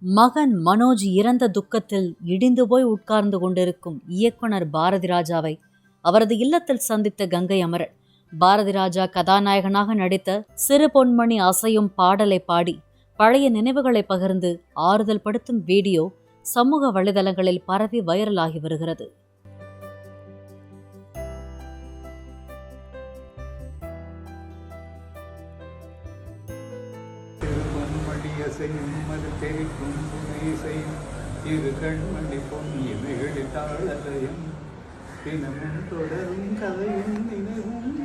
மகன் மனோஜ் இறந்த துக்கத்தில் இடிந்து போய் உட்கார்ந்து கொண்டிருக்கும் இயக்குனர் பாரதி ராஜாவை அவரது இல்லத்தில் சந்தித்த கங்கை அமரன் பாரதி ராஜா கதாநாயகனாக நடித்த சிறு பொன்மணி அசையும் பாடலை பாடி பழைய நினைவுகளை பகிர்ந்து ஆறுதல் படுத்தும் வீடியோ சமூக வலைதளங்களில் பரவி வைரலாகி வருகிறது. இரு கண்மணி பொன்னிய மெகழித்தாளயம் தினமும் தொடரும் கதையும் நினைவும்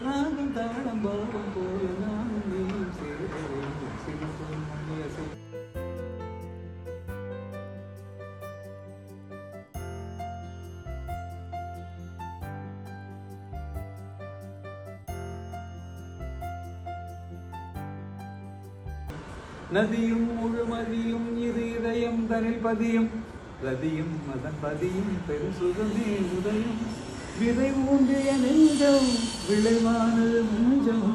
ராகம் தாளம் பாவம் போல நானும் நீயும் சேரும் சிறு பொன்மணி அசை. நதியும் முழுமதியும் இரு இதயம் தனில் பதியும் ரதியும் மதன் பதியும் பெரும் சுகமே உதயம் விதை ஊன்றிய நெஞ்சம் விளைவானது நெஞ்சம்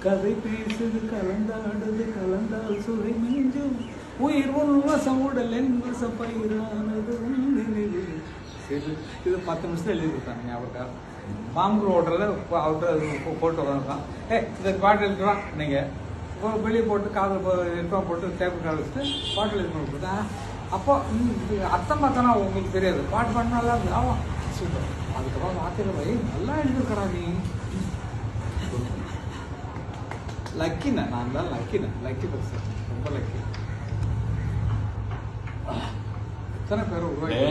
கதை பேசுது கலந்தாடுது கலந்தால் சுவை மிஞ்சும் உயிர் உன்வசம் உடல் என் வச பயிரானது நினைவு. சரி, இது 10 நிமிஷத்தில் எழுதி கொடுத்தாங்க. ஞாபகம் பாம்பு ஓட்டுறத அவர்கிட்ட போட்டு வரான். இந்த பாட்டு எழுதுவா நீங்கள் வெளியே போட்டு காதில் ஹெட்ஃபோன் போட்டு டேபிள் கால் வச்சுட்டு பாட்டில் இது பண்ணி கொடுத்தா அப்போ அர்த்தம் பார்த்தனா உங்களுக்கு தெரியாது. பாட்டு பண்ண நல்லா இருந்தது. ஆமாம், சூப்பர். அதுக்கப்புறம் வார்த்தையில் போய் நல்லா எழுதிருக்கடா நீ. லக்கிண்ணா, நான் தான் லக்கி பர்சன், ரொம்ப லக்கி. எத்தனை பேர் உருவாக்கி